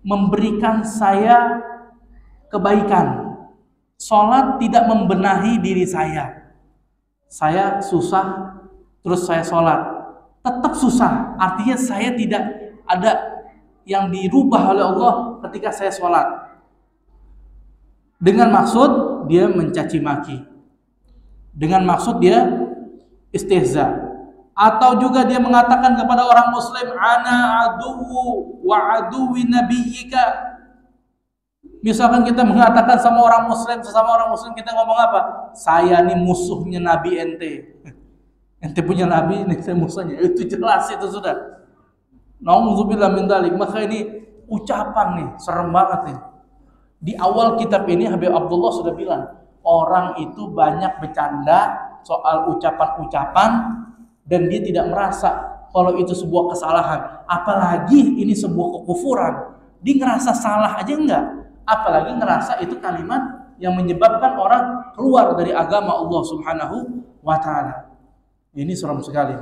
Speaker 1: memberikan saya kebaikan. Salat tidak membenahi diri saya. Saya susah terus saya salat, tetap susah. Artinya saya tidak ada yang dirubah oleh Allah ketika saya salat. Dengan maksud dia mencaci maki. Dengan maksud dia istihza, atau juga dia mengatakan kepada orang muslim ana aduwu wa aduwi nabiyyika. Misalkan kita mengatakan sama orang muslim, sesama orang muslim, kita ngomong apa? Saya nih musuhnya nabi ente. Ente punya nabi, ini saya musuhnya. Itu jelas, itu sudah. Nauzubillah min dzalik. Maka ini ucapan nih serem banget nih. Di awal kitab ini Habib Abdullah sudah bilang, orang itu banyak bercanda soal ucapan-ucapan dan dia tidak merasa kalau itu sebuah kesalahan, apalagi ini sebuah kekufuran. Dia ngerasa salah aja enggak, apalagi ngerasa itu kalimat yang menyebabkan orang keluar dari agama Allah Subhanahu wa taala. Ini serem sekali.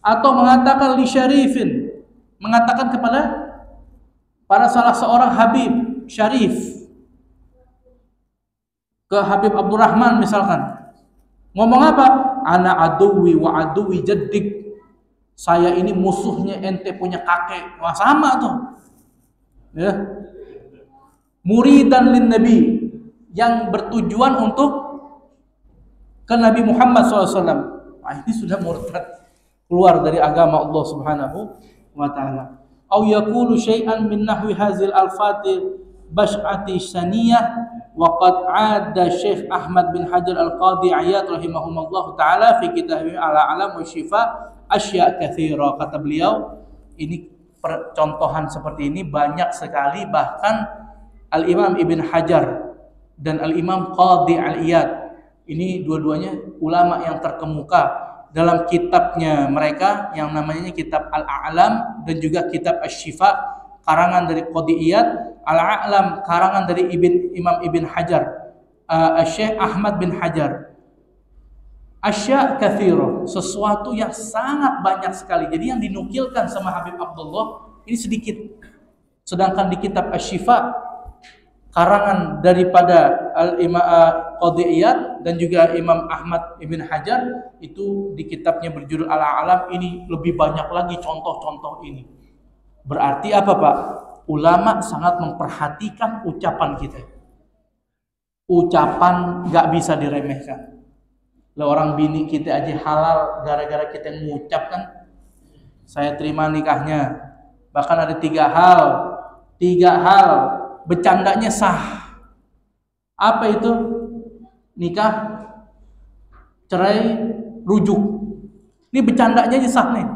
Speaker 1: Atau mengatakan li syarifin, mengatakan kepada para salah seorang habib syarif, ke Habib Abdurrahman misalkan, ngomong apa? Ana aduwi wa aduwi jaddik. Saya ini musuhnya ente punya kakek. Wah, sama tuh. Ya. Muridan lin nabi, yang bertujuan untuk ke Nabi Muhammad SAW. Nah, ini sudah murtad, keluar dari agama Allah Subhanahu wa taala. Au yaqulu syai'an min nahwi hazil al-fatir bash'ati saniyah. Waqad 'ada Syekh Ahmad bin Hajar Al-Qadhi Iyad rahimahumullah taala fi kitabih Al-A'lam wa Syifa asya' katsira. Kata beliau, ini percontohan seperti ini banyak sekali, bahkan Al-Imam Ibn Hajar dan Al-Imam Qadhi Iyad ini dua-duanya ulama yang terkemuka dalam kitabnya mereka yang namanya kitab Al-A'lam dan juga kitab Asy-Syifa karangan dari Qadhi Iyad, Al-A'lam karangan dari Imam Ibn Hajar, Syekh Ahmad bin Hajar. Asya' katsira, sesuatu yang sangat banyak sekali. Jadi yang dinukilkan sama Habib Abdullah ini sedikit. Sedangkan di kitab Asy-Syifa karangan daripada Al-Imam Qadhi Iyad dan juga Imam Ahmad Ibn Hajar, itu di kitabnya berjudul Al-A'lam, ini lebih banyak lagi contoh-contoh ini. Berarti apa Pak? Ulama sangat memperhatikan ucapan kita. Ucapan gak bisa diremehkan. Lah orang bini kita aja halal gara-gara kita mengucapkan saya terima nikahnya. Bahkan ada 3 hal bercandanya sah. Apa itu? Nikah, cerai, rujuk. Ini bercandanya aja sah nih.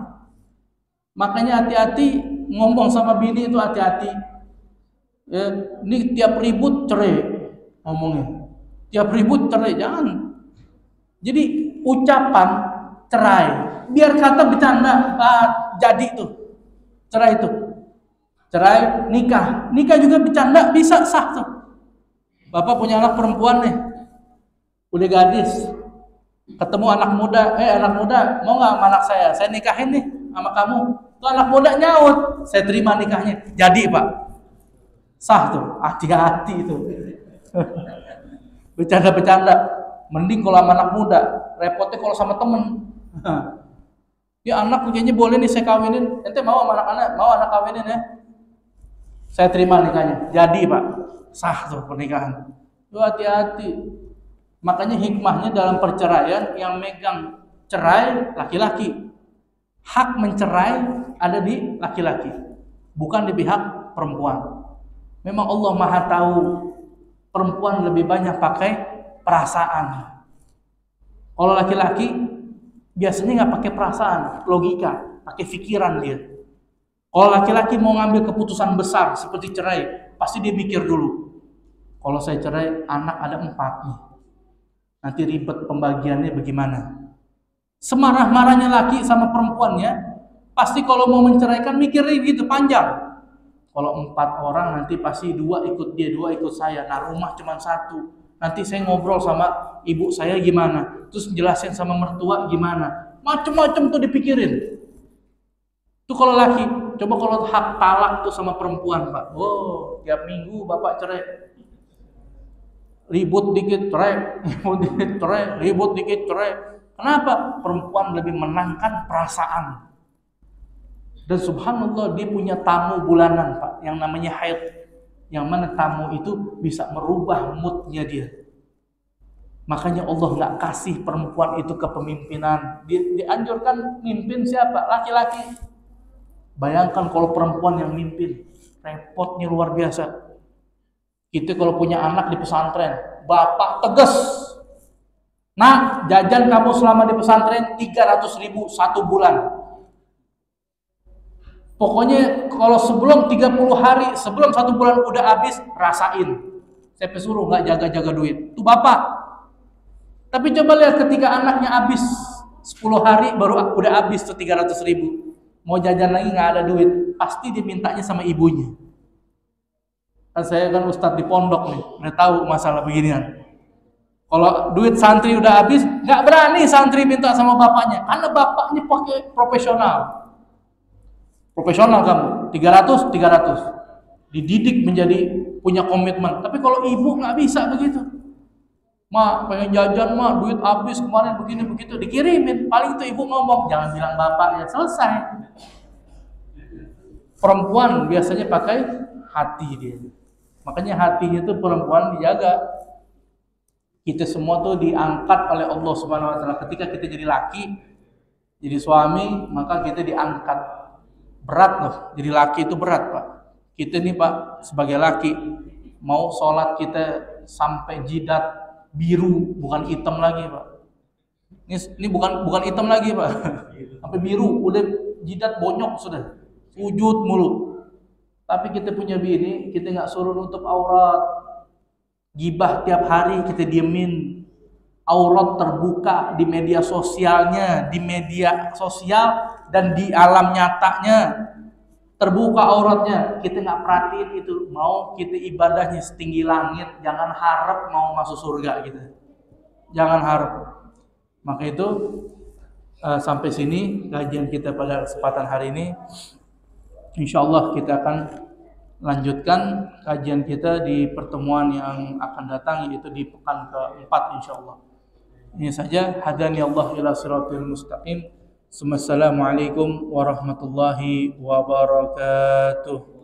Speaker 1: Makanya hati-hati ngomong sama bini itu, hati-hati. Ya, ini tiap ribut cerai ngomongnya. Tiap ribut cerai, jangan. Jadi ucapan cerai, biar kata bercanda, jadi tuh cerai itu. Cerai, nikah juga bercanda bisa sah tuh. Bapak punya anak perempuan nih, udah gadis, ketemu anak muda, anak muda mau nggak sama anak saya nikahin nih sama kamu. Tuh anak muda nyaut, saya terima nikahnya. Jadi Pak, sah tuh, hati-hati itu. Bercanda-bercanda, mending kalau sama anak muda, repotnya kalau sama temen. Ya anak kayaknya boleh nih saya kawinin, ente mau sama anak-anak, mau anak kawinin ya. Saya terima nikahnya, jadi Pak, sah tuh pernikahan. Tuh hati-hati. Makanya hikmahnya dalam perceraian yang megang cerai laki-laki. Hak mencerai ada di laki-laki, bukan di pihak perempuan. Memang Allah Maha tahu perempuan lebih banyak pakai perasaan. Kalau laki-laki biasanya nggak pakai perasaan, logika, pakai pikiran dia. Kalau laki-laki mau ngambil keputusan besar seperti cerai, pasti dia mikir dulu. Kalau saya cerai, anak ada 4 nih. Nanti ribet pembagiannya bagaimana? Semarah-marahnya laki sama perempuannya, pasti kalau mau menceraikan mikirnya gitu panjang. Kalau 4 orang nanti pasti 2 ikut dia, 2 ikut saya. Nah rumah cuma 1. Nanti saya ngobrol sama ibu saya gimana, terus jelasin sama mertua gimana. Macem-macem tuh dipikirin. Tuh kalau laki, coba kalau hak talak tuh sama perempuan Pak. Oh, tiap minggu bapak cerai. Ribut dikit cerai, ribut dikit cerai, ribut dikit cerai. Kenapa? Perempuan lebih menangkan perasaan. Dan subhanallah dia punya tamu bulanan Pak, yang namanya haid. Yang mana tamu itu bisa merubah moodnya dia. Makanya Allah nggak kasih perempuan itu kepemimpinan. Dianjurkan mimpin siapa? Laki-laki. Bayangkan kalau perempuan yang mimpin, repotnya luar biasa. Kita kalau punya anak di pesantren, bapak tegas. Nah, jajan kamu selama di pesantren 300.000 1 bulan. Pokoknya kalau sebelum 30 hari, sebelum 1 bulan udah habis, rasain. Saya pesuruh nggak jaga-jaga duit. Itu bapak. Tapi coba lihat ketika anaknya habis 10 hari baru udah habis tuh 300.000. Mau jajan lagi nggak ada duit, pasti dimintanya sama ibunya. Kan saya kan ustadz di pondok nih, udah tahu masalah beginian. Kalau duit santri udah habis, nggak berani santri minta sama bapaknya, karena bapaknya pakai profesional. Profesional kamu, 300, dididik menjadi punya komitmen. Tapi kalau ibu nggak bisa begitu. Ma, pengen jajan ma, duit habis kemarin begini begitu, dikirimin. Paling itu ibu ngomong, jangan bilang bapaknya, selesai. Perempuan biasanya pakai hati dia. Makanya hatinya itu perempuan dijaga. Kita semua tuh diangkat oleh Allah Subhanahu wa taala. Ketika kita jadi laki, jadi suami, maka kita diangkat. Berat loh, jadi laki itu berat, Pak. Kita nih, Pak, sebagai laki mau sholat kita sampai jidat biru, bukan hitam lagi, Pak. Ini bukan hitam lagi, Pak. Sampai biru, udah jidat bonyok sudah. Sujud mulu. Tapi kita punya bini, kita nggak suruh nutup aurat. Gibah tiap hari kita diemin. Aurat terbuka di media sosialnya, di media sosial dan di alam nyatanya. Terbuka auratnya, kita nggak perhatiin itu. Mau kita ibadahnya setinggi langit, jangan harap mau masuk surga gitu. Jangan harap. Maka itu sampai sini kajian kita pada kesempatan hari ini. Insyaallah kita akan lanjutkan kajian kita di pertemuan yang akan datang, yaitu di pekan ke-4 insyaallah. Ini saja, hadani Allah ila siratal mustaqim. Assalamualaikum warahmatullahi wabarakatuh.